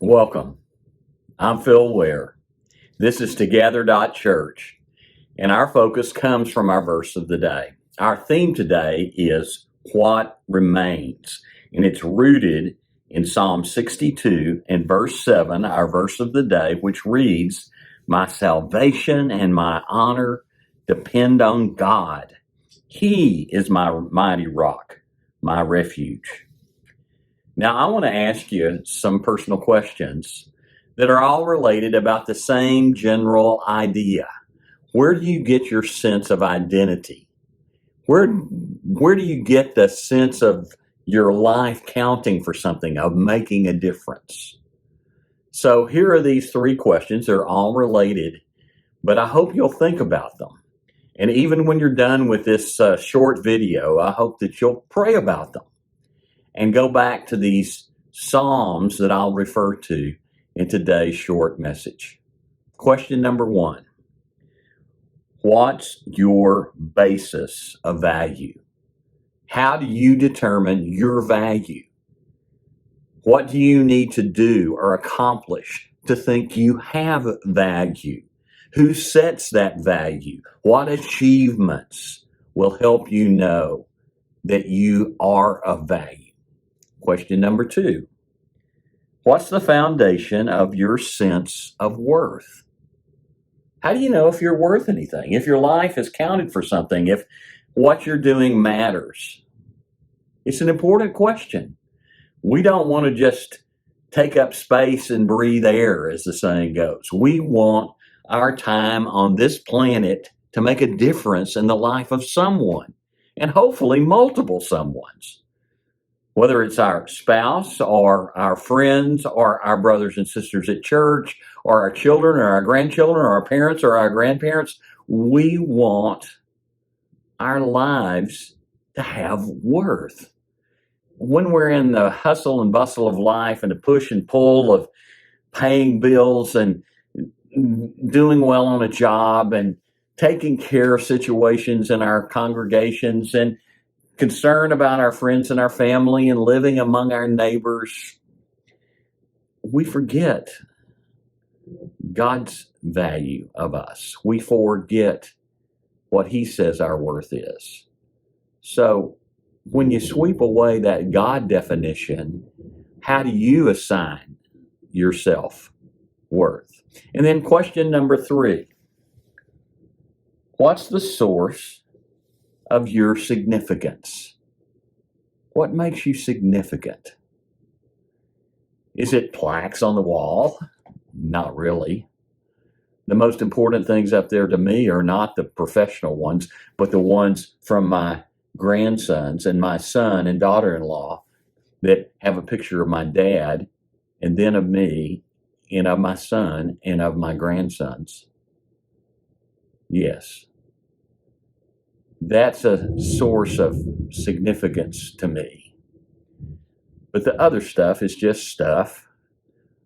Welcome. I'm Phil Ware. This is ToGather.church, and our focus comes from our verse of the day. Our theme today is what remains, and it's rooted in Psalm 62 and verse 7, our verse of the day, which reads, "My salvation and my honor depend on God. He is my mighty rock, my refuge." Now, I want to ask you some personal questions that are all related about the same general idea. Where do you get your sense of identity? Where do you get the sense of your life counting for something, of making a difference? So here are these three questions. They're all related, but I hope you'll think about them. And even when you're done with this short video, I hope that you'll pray about them and go back to these Psalms that I'll refer to in today's short message. Question number one: what's your basis of value? How do you determine your value? What do you need to do or accomplish to think you have value? Who sets that value? What achievements will help you know that you are of value? Question number two: what's the foundation of your sense of worth? How do you know if you're worth anything? If your life is counted for something, if what you're doing matters? It's an important question. We don't want to just take up space and breathe air, as the saying goes. We want our time on this planet to make a difference in the life of someone, and hopefully multiple someones. Whether it's our spouse or our friends or our brothers and sisters at church or our children or our grandchildren or our parents or our grandparents, we want our lives to have worth. When we're in the hustle and bustle of life and the push and pull of paying bills and doing well on a job and taking care of situations in our congregations and concern about our friends and our family and living among our neighbors, we forget God's value of us. We forget what He says our worth is. So when you sweep away that God definition, how do you assign yourself worth? And then question number three: what's the source of your significance? What makes you significant? Is it plaques on the wall? Not really. The most important things up there to me are not the professional ones, but the ones from my grandsons and my son and daughter-in-law that have a picture of my dad and then of me and of my son and of my grandsons. Yes. That's a source of significance to me. But the other stuff is just stuff.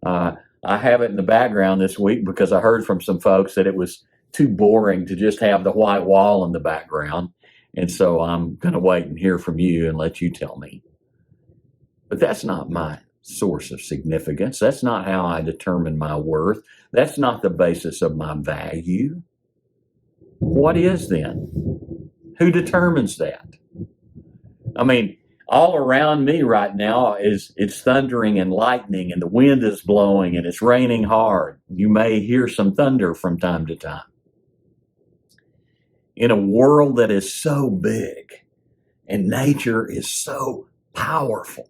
I have it in the background this week because I heard from some folks that it was too boring to just have the white wall in the background. And so I'm going to wait and hear from you and let you tell me. But that's not my source of significance. That's not how I determine my worth. That's not the basis of my value. What is then? Who determines that? I mean, all around me right now it's thundering and lightning and the wind is blowing and it's raining hard. You may hear some thunder from time to time. In a world that is so big and nature is so powerful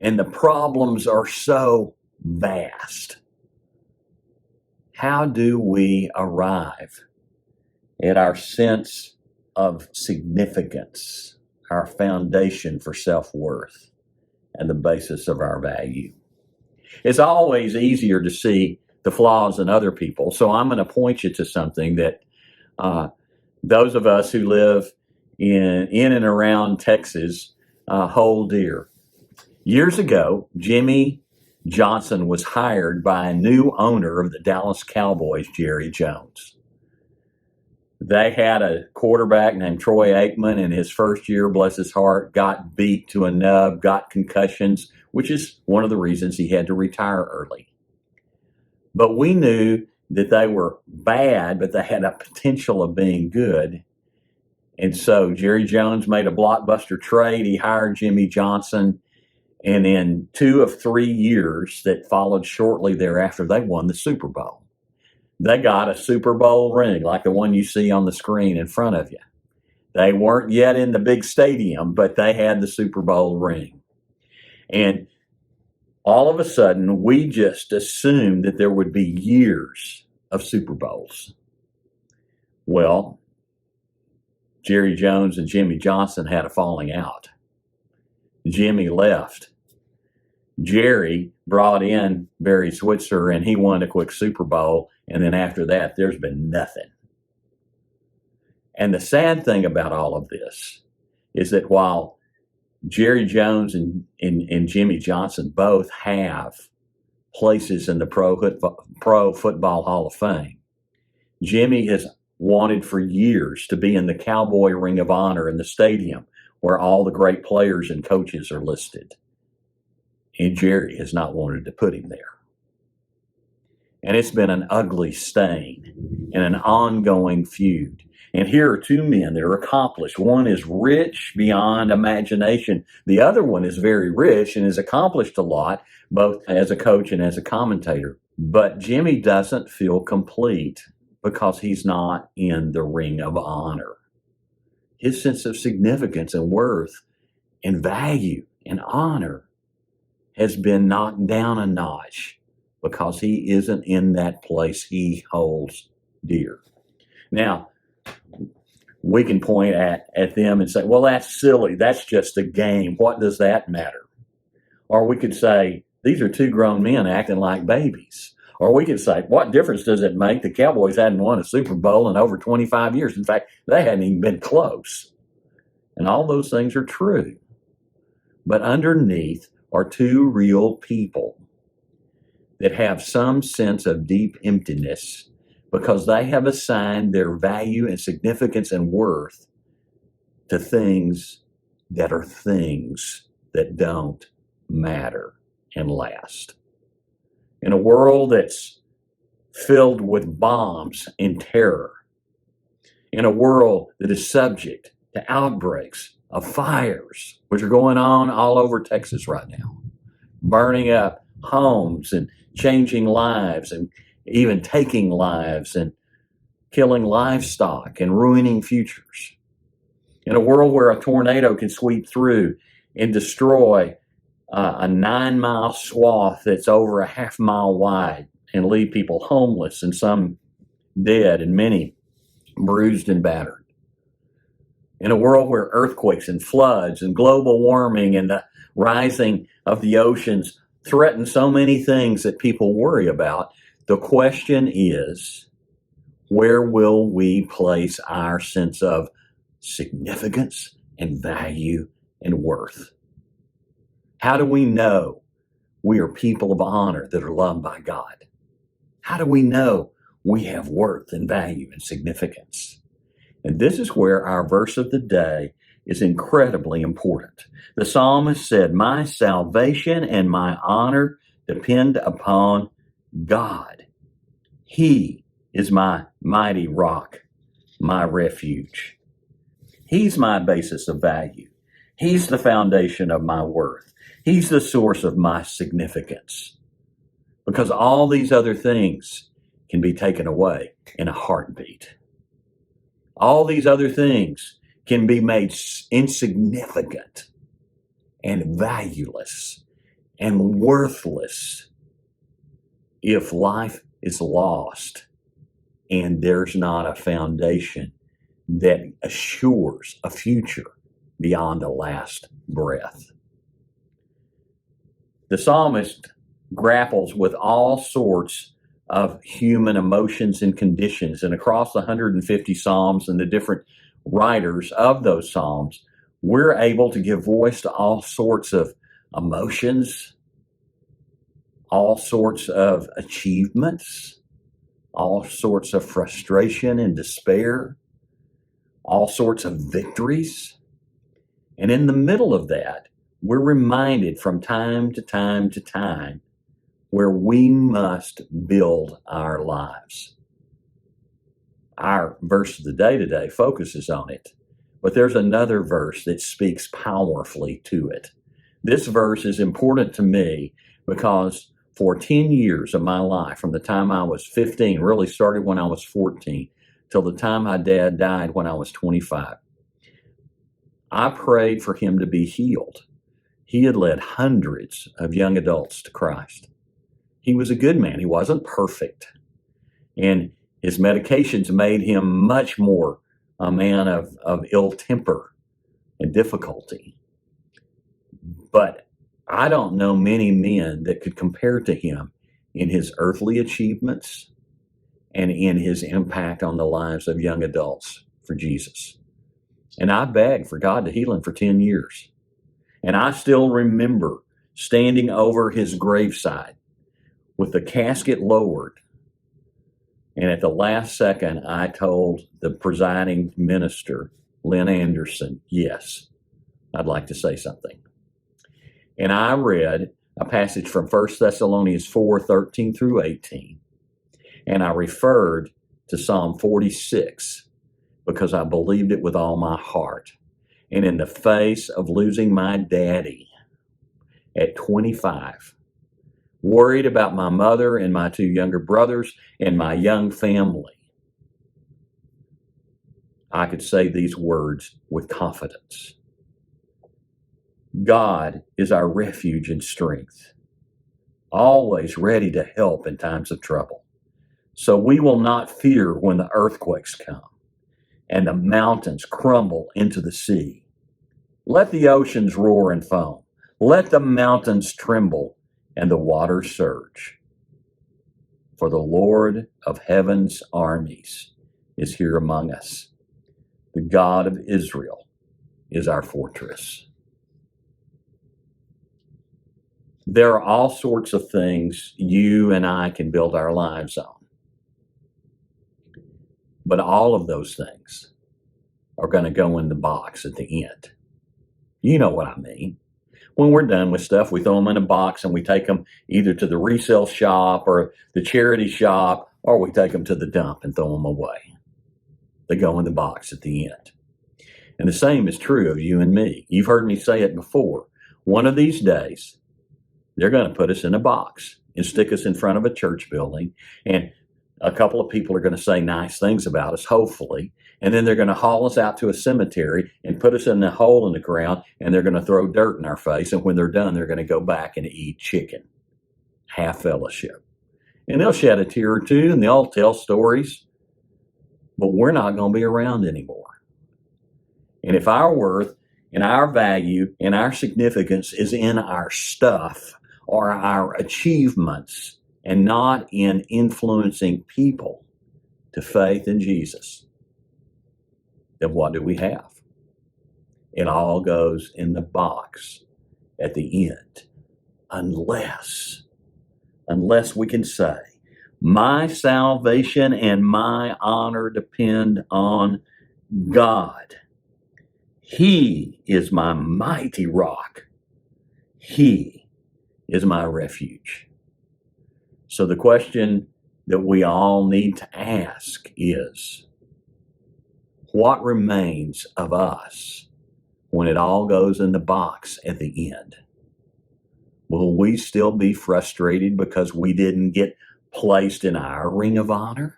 and the problems are so vast, how do we arrive at our sense of significance, our foundation for self-worth, and the basis of our value? It's always easier to see the flaws in other people, so I'm going to point you to something that those of us who live in and around Texas hold dear. Years ago, Jimmy Johnson was hired by a new owner of the Dallas Cowboys, Jerry Jones. They had a quarterback named Troy Aikman in his first year, bless his heart, got beat to a nub, got concussions, which is one of the reasons he had to retire early. But we knew that they were bad, but they had a potential of being good. And so Jerry Jones made a blockbuster trade. He hired Jimmy Johnson. And in 2 of 3 years that followed shortly thereafter, they won the Super Bowl. They got a Super Bowl ring like the one you see on the screen in front of you. They weren't yet in the big stadium, but they had the Super Bowl ring. And all of a sudden, we just assumed that there would be years of Super Bowls. Well, Jerry Jones and Jimmy Johnson had a falling out. Jimmy left. Jerry brought in Barry Switzer, and he won a quick Super Bowl. And then after that, there's been nothing. And the sad thing about all of this is that while Jerry Jones and Jimmy Johnson both have places in the Pro Football Hall of Fame, Jimmy has wanted for years to be in the Cowboy Ring of Honor in the stadium where all the great players and coaches are listed. And Jerry has not wanted to put him there. And it's been an ugly stain and an ongoing feud. And here are two men that are accomplished. One is rich beyond imagination. The other one is very rich and has accomplished a lot, both as a coach and as a commentator. But Jimmy doesn't feel complete because he's not in the Ring of Honor. His sense of significance and worth and value and honor has been knocked down a notch because he isn't in that place he holds dear. Now, we can point at them and say, well, that's silly. That's just a game. What does that matter? Or we could say, these are two grown men acting like babies. Or we could say, what difference does it make? The Cowboys hadn't won a Super Bowl in over 25 years. In fact, they hadn't even been close. And all those things are true. But underneath are two real people that have some sense of deep emptiness because they have assigned their value and significance and worth to things that don't matter and last. In a world that's filled with bombs and terror, in a world that is subject to outbreaks of fires, which are going on all over Texas right now, burning up homes and changing lives and even taking lives and killing livestock and ruining futures. In a world where a tornado can sweep through and destroy a 9-mile swath that's over a half-mile wide and leave people homeless and some dead and many bruised and battered. In a world where earthquakes and floods and global warming and the rising of the oceans threaten so many things that people worry about, the question is, where will we place our sense of significance and value and worth? How do we know we are people of honor that are loved by God? How do we know we have worth and value and significance? And this is where our verse of the day is incredibly important. The psalmist said, my salvation and my honor depend upon God. He is my mighty rock, my refuge. He's my basis of value. He's the foundation of my worth. He's the source of my significance. Because all these other things can be taken away in a heartbeat. All these other things can be made insignificant and valueless and worthless if life is lost and there's not a foundation that assures a future beyond the last breath. The psalmist grapples with all sorts of human emotions and conditions, and across the 150 psalms and the different writers of those psalms, we're able to give voice to all sorts of emotions, all sorts of achievements, all sorts of frustration and despair, all sorts of victories. And in the middle of that, we're reminded from time to time to time where we must build our lives. Our verse of the day today focuses on it, but there's another verse that speaks powerfully to it. This verse is important to me because for 10 years of my life, from the time I was 15, really started when I was 14, till the time my dad died when I was 25, I prayed for him to be healed. He had led hundreds of young adults to Christ. He was a good man. He wasn't perfect. And his medications made him much more a man of ill temper and difficulty. But I don't know many men that could compare to him in his earthly achievements and in his impact on the lives of young adults for Jesus. And I begged for God to heal him for 10 years. And I still remember standing over his graveside with the casket lowered. And at the last second, I told the presiding minister, Lynn Anderson, yes, I'd like to say something. And I read a passage from 1 Thessalonians 4:13 through 18. And I referred to Psalm 46 because I believed it with all my heart. And in the face of losing my daddy at 25, worried about my mother and my two younger brothers and my young family, I could say these words with confidence. God is our refuge and strength, always ready to help in times of trouble. So we will not fear when the earthquakes come and the mountains crumble into the sea. Let the oceans roar and foam. Let the mountains tremble and the waters surge. For the Lord of heaven's armies is here among us. The God of Israel is our fortress. There are all sorts of things you and I can build our lives on. But all of those things are going to go in the box at the end. You know what I mean. When we're done with stuff, we throw them in a box and we take them either to the resale shop or the charity shop, or we take them to the dump and throw them away. They go in the box at the end. And the same is true of you and me. You've heard me say it before. One of these days, they're going to put us in a box and stick us in front of a church building, and a couple of people are going to say nice things about us, hopefully, and then they're going to haul us out to a cemetery and put us in a hole in the ground, and they're going to throw dirt in our face, and when they're done, they're going to go back and eat chicken, half fellowship. And they'll shed a tear or two, and they'll tell stories, but we're not going to be around anymore. And if our worth and our value and our significance is in our stuff or our achievements and not in influencing people to faith in Jesus, then what do we have? It all goes in the box at the end, unless we can say, my salvation and my honor depend on God. He is my mighty rock. He is my refuge. So the question that we all need to ask is, what remains of us when it all goes in the box at the end? Will we still be frustrated because we didn't get placed in our ring of honor?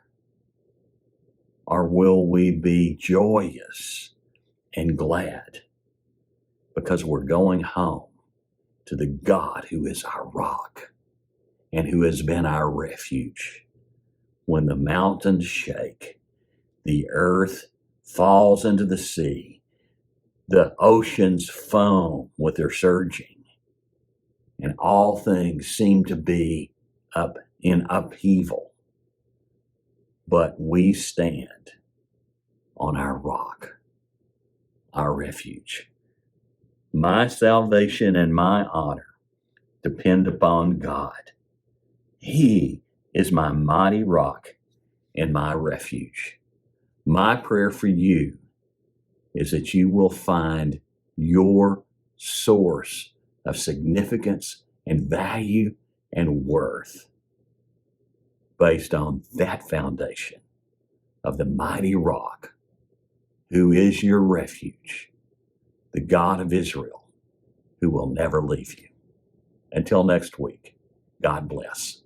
Or will we be joyous and glad because we're going home to the God who is our rock and who has been our refuge? When the mountains shake, the earth falls into the sea, the oceans foam with their surging, and all things seem to be up in upheaval, but we stand on our rock, our refuge. My salvation and my honor depend upon God. He is my mighty rock and my refuge. My prayer for you is that you will find your source of significance and value and worth based on that foundation of the mighty rock who is your refuge, the God of Israel, who will never leave you. Until next week, God bless.